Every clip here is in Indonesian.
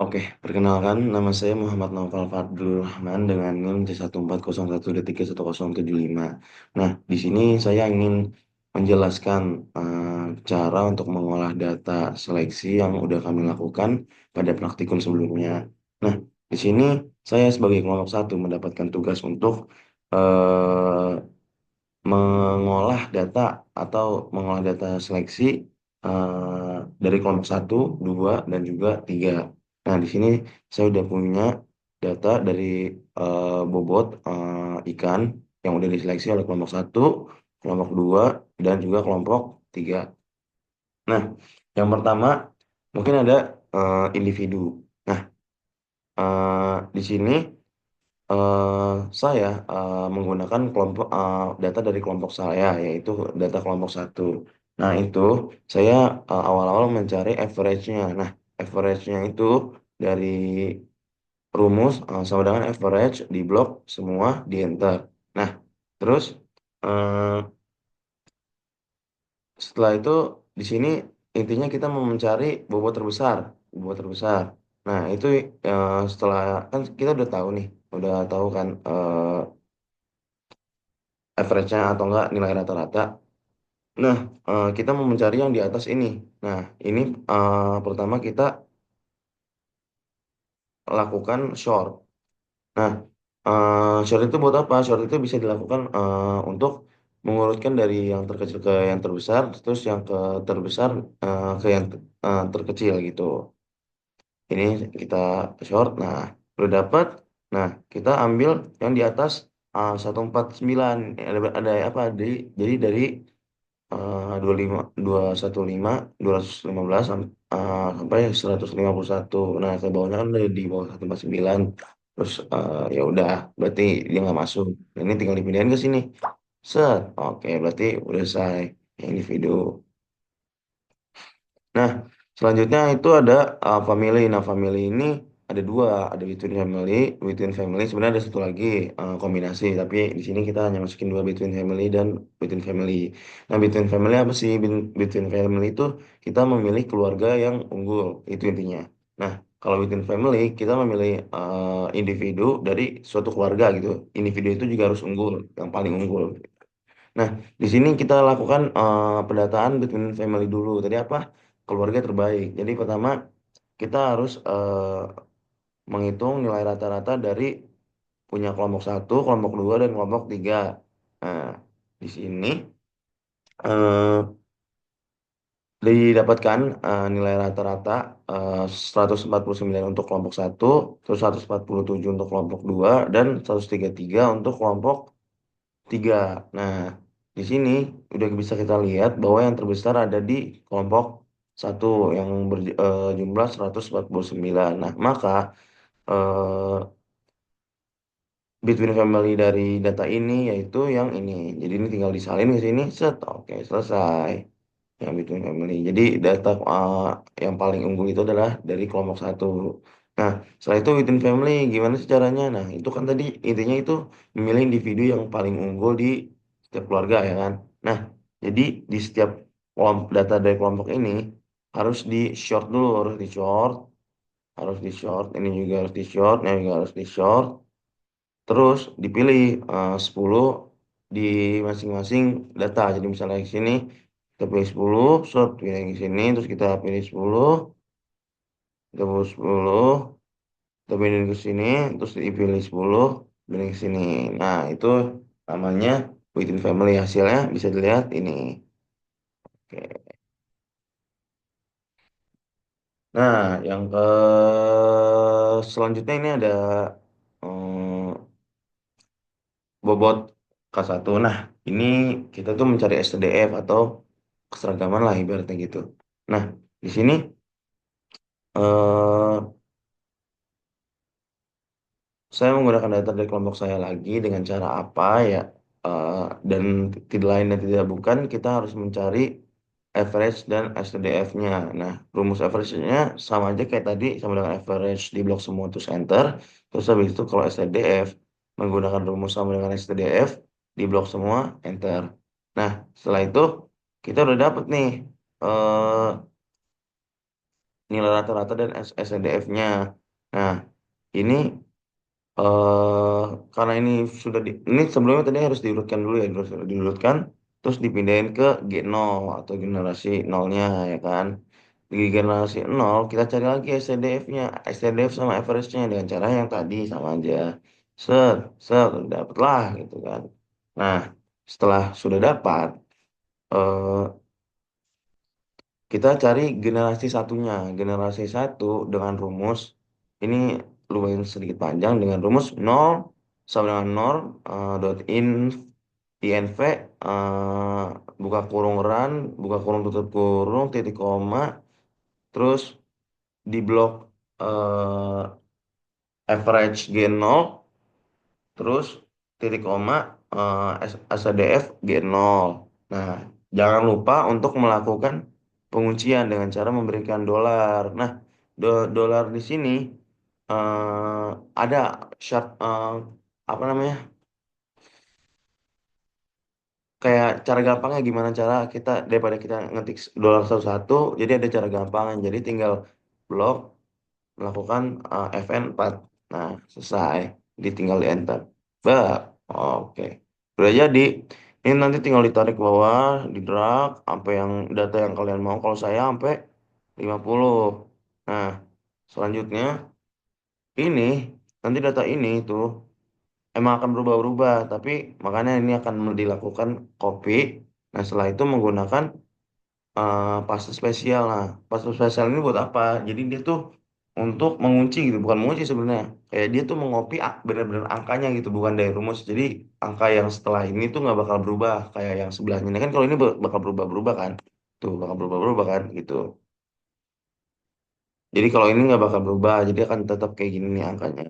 Oke, perkenalkan nama saya Muhammad Naufal Fadlur Rahman dengan NIM C1401331075. Nah, di sini saya ingin menjelaskan cara untuk mengolah data seleksi yang udah kami lakukan pada praktikum sebelumnya. Nah, di sini saya sebagai kelompok satu mendapatkan tugas untuk eh, mengolah data atau mengolah data seleksi dari kelompok satu, 2, dan juga 3. Nah, di sini saya udah punya data dari bobot ikan yang udah diseleksi oleh kelompok satu, kelompok 2, dan juga kelompok 3. Nah, yang pertama mungkin ada individu. Nah, di sini saya menggunakan data dari kelompok saya, yaitu data kelompok satu. Nah, itu saya awal-awal mencari average-nya. Nah, average-nya itu dari rumus sama dengan average di blok semua di enter. Nah, terus eh, setelah itu di sini intinya kita mau mencari bobot terbesar, bobot terbesar. Nah, itu setelah kan kita udah tahu nih, udah tahu kan average-nya atau enggak nilai rata-rata. Nah, kita mau mencari yang di atas ini. Nah, ini pertama kita lakukan short. Nah, short itu buat apa? Short itu bisa dilakukan untuk mengurutkan dari yang terkecil ke yang terbesar, terus yang ke terbesar ke yang terkecil gitu. Ini kita short. Nah, udah dapat. Nah, kita ambil yang di atas 149. Ada apa? Jadi dari 25, 215, 215 sampai 151. Nah, ke bawahnya kan dari di bawah 149. Terus ya udah, berarti dia nggak masuk. Nah, ini tinggal dipindahin ke sini. Set, oke, berarti udah selesai yang individu. Nah, selanjutnya itu ada family. Nah, family ini ada dua, ada between family, between family. Sebenarnya ada satu lagi kombinasi, tapi di sini kita hanya masukin dua between family dan between family. Nah, between family apa sih? Between family itu kita memilih keluarga yang unggul, itu intinya. Nah, kalau between family kita memilih individu dari suatu keluarga gitu. Individu itu juga harus unggul, yang paling unggul. Nah, di sini kita lakukan pendataan between family dulu. Tadi apa? Keluarga terbaik. Jadi pertama kita harus menghitung nilai rata-rata dari punya kelompok satu, kelompok dua, dan kelompok tiga. Nah, di sini eh, didapatkan nilai rata-rata 149 untuk kelompok satu, terus 147 untuk kelompok dua, dan 133 untuk kelompok tiga. Nah, di sini udah bisa kita lihat bahwa yang terbesar ada di kelompok satu yang berjumlah 149. Nah, maka eh, between family dari data ini yaitu yang ini. Jadi ini tinggal disalin ke sini, set, oke, selesai. Yang between family. Jadi data yang paling unggul itu adalah dari kelompok satu. Nah, setelah itu within family gimana sih caranya? Nah, itu kan tadi intinya itu memilih individu yang paling unggul di setiap keluarga ya kan. Nah, jadi di setiap data dari kelompok ini harus di short dulu, harus di short, ini juga harus di short, ini juga harus di short. Terus dipilih 10 di masing-masing data. Jadi misalnya di sini kita pilih 10, short pilih di sini, terus kita pilih 10, kita pilih 10, kita pilih ke sini, terus dipilih 10, pilih ke sini. Nah, itu namanya within family, hasilnya bisa dilihat ini. Oke. Nah, yang ke selanjutnya ini ada eh, bobot K1. Nah, ini kita tuh mencari STDF atau keseragaman lah ibaratnya gitu. Nah, di sini eh, saya menggunakan data dari kelompok saya lagi dengan cara apa ya? Eh, dan tidak lain dan tidak bukan kita harus mencari average dan STDF-nya. Nah, rumus average-nya sama aja kayak tadi, sama dengan average di blok semua terus enter. Terus habis itu kalau STDF menggunakan rumus sama dengan STDF di blok semua enter. Nah, setelah itu kita udah dapet nih eh, nilai rata-rata dan SNDF-nya. Nah, ini eh karena ini sudah ini sebelumnya tadi harus diurutkan dulu ya, diurutkan, terus dipindahin ke G0 atau generasi nolnya ya kan. Di generasi nol kita cari lagi SNDF-nya, SNDF sama average-nya dengan cara yang tadi sama aja. Set, set, dapat lah gitu kan. Nah, setelah sudah dapat, eh, kita cari generasi satunya. Generasi satu dengan rumus, ini lumayan sedikit panjang, dengan rumus nol sama dengan nol dot INV buka kurung run, buka kurung tutup kurung, titik koma, terus di blok eh, average G0, terus titik koma SADF G0. Nah, jangan lupa untuk melakukan penguncian dengan cara memberikan dolar. Nah, dolar di sini ada syarat apa namanya? Kayak cara gampangnya gimana cara kita daripada kita ngetik dolar satu-satu, jadi ada cara gampangnya. Jadi tinggal blok melakukan FN4. Nah, selesai. Ditinggal di enter. Bah, oke. Udah jadi. Ini nanti tinggal ditarik ke bawah, di drag, sampai yang data yang kalian mau. Kalau saya sampai 50. Nah, selanjutnya ini, nanti data ini tuh emang akan berubah-ubah, tapi makanya ini akan dilakukan copy. Nah, setelah itu menggunakan paste spesial. Nah, paste spesial ini buat apa? Jadi dia tuh untuk mengunci gitu, bukan mengunci sebenarnya. Kayak dia tuh mengopi benar-benar angkanya gitu, bukan dari rumus. Jadi angka yang setelah ini tuh nggak bakal berubah kayak yang sebelahnya. Ini kan kalau ini bakal berubah-berubah kan, tuh bakal berubah-berubah kan gitu. Jadi kalau ini nggak bakal berubah, jadi akan tetap kayak gini nih angkanya.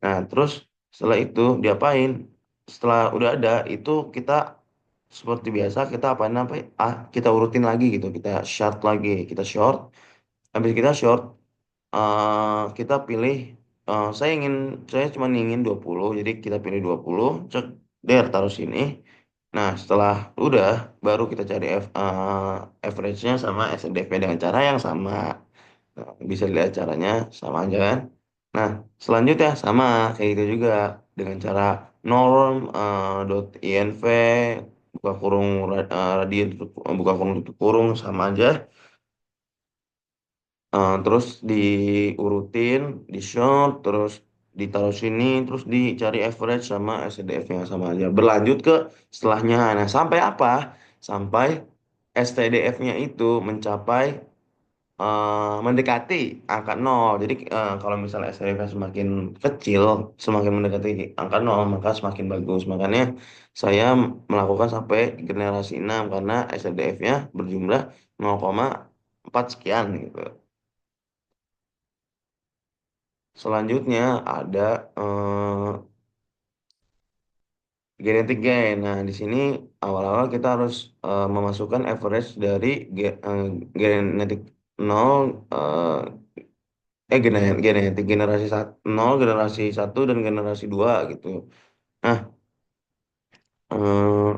Nah, terus setelah itu diapain? Setelah udah ada itu kita seperti biasa kita apain apa? Kita urutin lagi gitu, kita short lagi, kita short. Habis kita short, kita pilih. Saya cuma ingin 20, jadi kita pilih 20, cek, der taruh sini. Nah, setelah udah, baru kita cari average-nya sama SNDP dengan cara yang sama. Nah, bisa dilihat caranya sama aja kan. Nah, selanjutnya sama kayak gitu juga dengan cara norm .inv buka kurung radian buka kurung tutup kurung sama aja. Terus diurutin, di short, terus ditaruh sini, terus dicari average sama STDF yang sama aja. Berlanjut ke setelahnya. Nah, sampai apa? Sampai STDF-nya itu mencapai mendekati angka nol. Jadi kalau misalnya STDF semakin kecil, semakin mendekati angka nol, maka semakin bagus. Makanya saya melakukan sampai generasi 6 karena STDF-nya berjumlah 0,4 sekian gitu. Selanjutnya ada genetic gain. Nah, di sini awal-awal kita harus memasukkan average dari genetik nol genetik generasi 0, generasi satu dan generasi 2 gitu. Nah, eh,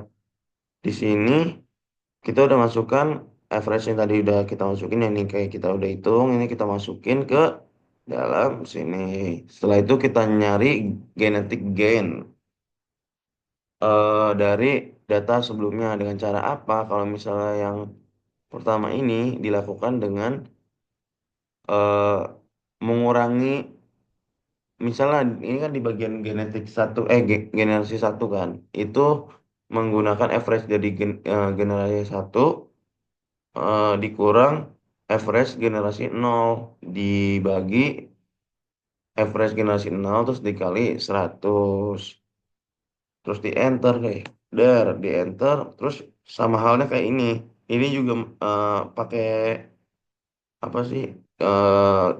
di sini kita udah masukkan average yang tadi udah kita masukin, ini kayak kita udah hitung, ini kita masukin ke dalam sini. Setelah itu kita nyari genetic gain dari data sebelumnya dengan cara apa? Kalau misalnya yang pertama ini dilakukan dengan eh, mengurangi, misalnya ini kan di bagian genetik satu, generasi satu kan, itu menggunakan average dari generasi satu dikurang average generasi nol dibagi average generasi nol terus dikali 100. Terus di enter deh, di enter terus sama halnya kayak ini juga pakai apa sih,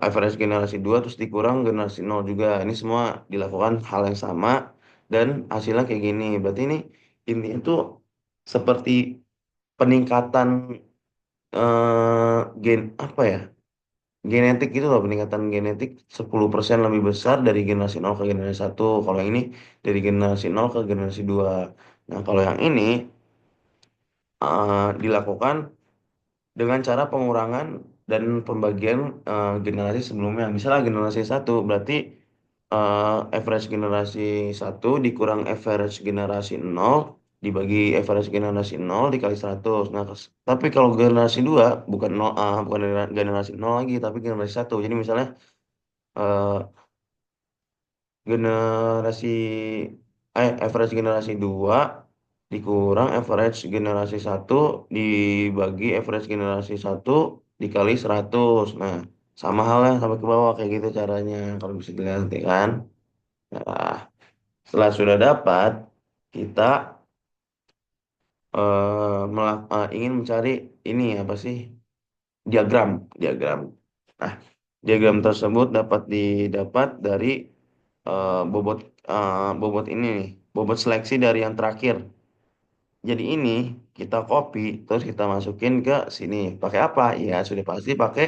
average generasi 2 terus dikurang generasi nol juga, ini semua dilakukan hal yang sama dan hasilnya kayak gini. Berarti ini tuh seperti peningkatan gen apa ya, genetik gitu loh, peningkatan genetik 10% lebih besar dari generasi nol ke generasi satu. Kalau yang ini dari generasi nol ke generasi dua. Nah, kalau yang ini dilakukan dengan cara pengurangan. dan pembagian generasi sebelumnya. Misalnya generasi satu berarti average generasi satu dikurang average generasi nol dibagi average generasi nol dikali 100. Nah, tapi kalau generasi 2 bukan nol, bukan generasi nol lagi tapi generasi satu. Jadi misalnya eh, generasi average generasi 2 dikurang average generasi satu dibagi average generasi satu dikali 100. Nah, sama halnya sampai ke bawah kayak gitu caranya kalau bisa dilihat nanti kan. Nah, setelah sudah dapat kita ingin mencari ini apa sih? Diagram, diagram. Nah, diagram tersebut dapat didapat dari bobot bobot ini nih, bobot seleksi dari yang terakhir. Jadi ini kita copy terus kita masukin ke sini. Pakai apa? Ya sudah pasti pakai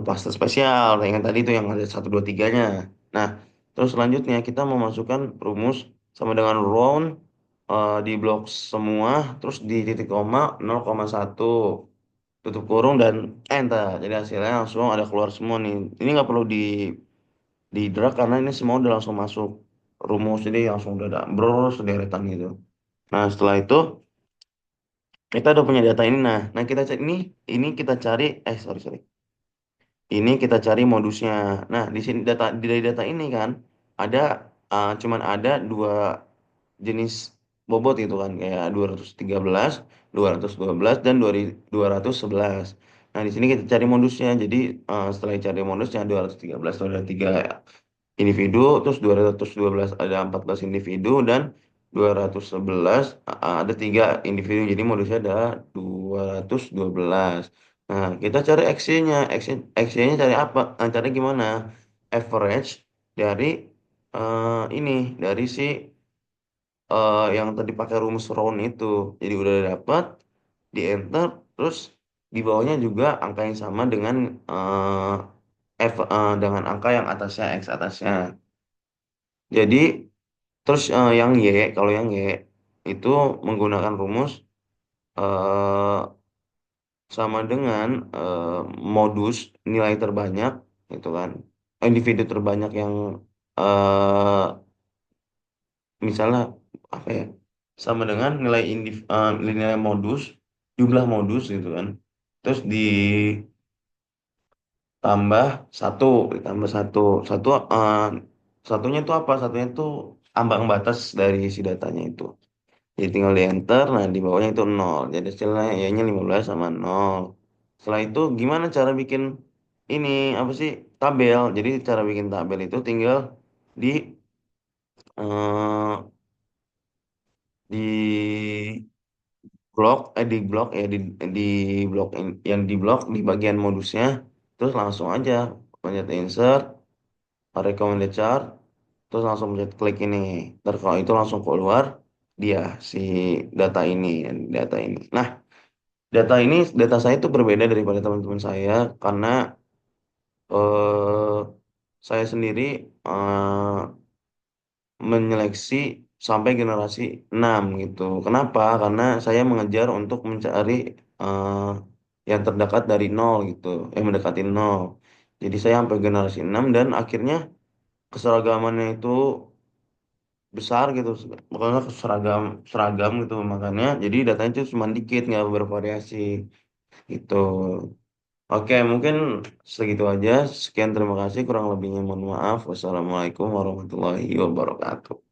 pasta spesial. Yang tadi itu yang ada satu dua tiganya. Nah, terus selanjutnya kita memasukkan rumus sama dengan round di blok semua, terus di titik koma 0,1 tutup kurung dan enter. Jadi hasilnya langsung ada keluar semua nih. Ini nggak perlu di drag karena ini semua udah langsung masuk rumus, jadi langsung udah ada bros sederetan gitu. Nah, setelah itu kita udah punya data ini. Nah, kita cari ini kita cari sorry sorry. Ini kita cari modusnya. Nah, di sini dari data ini kan ada cuman ada dua jenis bobot itu kan kayak 213, 212 dan 211. Nah, di sini kita cari modusnya. Jadi setelah cari modusnya 213 itu ada tiga individu, terus 212 ada 14 individu dan 211 ada tiga individu. Jadi modusnya ada 212. Nah, kita cari X-nya. X-nya cari apa? Cari gimana? Average dari ini dari si yang tadi pakai rumus round itu. Jadi udah dapat di enter, terus di bawahnya juga angka yang sama dengan dengan angka yang atasnya X atasnya. Jadi terus yang Y, kalau yang Y itu menggunakan rumus eh, sama dengan modus nilai terbanyak itu kan individu terbanyak yang eh, misalnya apa ya sama dengan nilai modus jumlah modus gitu kan terus ditambah satu ditambah satu satu satunya itu apa satunya itu ambang batas dari si datanya itu. Jadi tinggal di enter, nah di bawahnya itu nol. Jadi hasilnya Y-nya 15 sama nol. Setelah itu gimana cara bikin ini, apa sih, tabel. Jadi cara bikin tabel itu tinggal di eh, di di blok yang di blok di bagian modusnya. Terus langsung aja pencet insert, recommended chart, terus langsung pencet klik ini. Ntar kalau itu langsung keluar dia si data ini. Nah, data saya itu berbeda daripada teman-teman saya karena eh, saya sendiri eh, menyeleksi sampai generasi 6 gitu. Kenapa? Karena saya mengejar untuk mencari eh, yang terdekat dari nol gitu, yang mendekati nol. Jadi saya sampai generasi 6 dan akhirnya keseragamannya itu besar gitu. Makanya seragam seragam gitu makanya jadi datanya itu cuma dikit nggak bervariasi gitu. Oke, mungkin segitu aja. Sekian, terima kasih. Kurang lebihnya mohon maaf. Wassalamualaikum warahmatullahi wabarakatuh.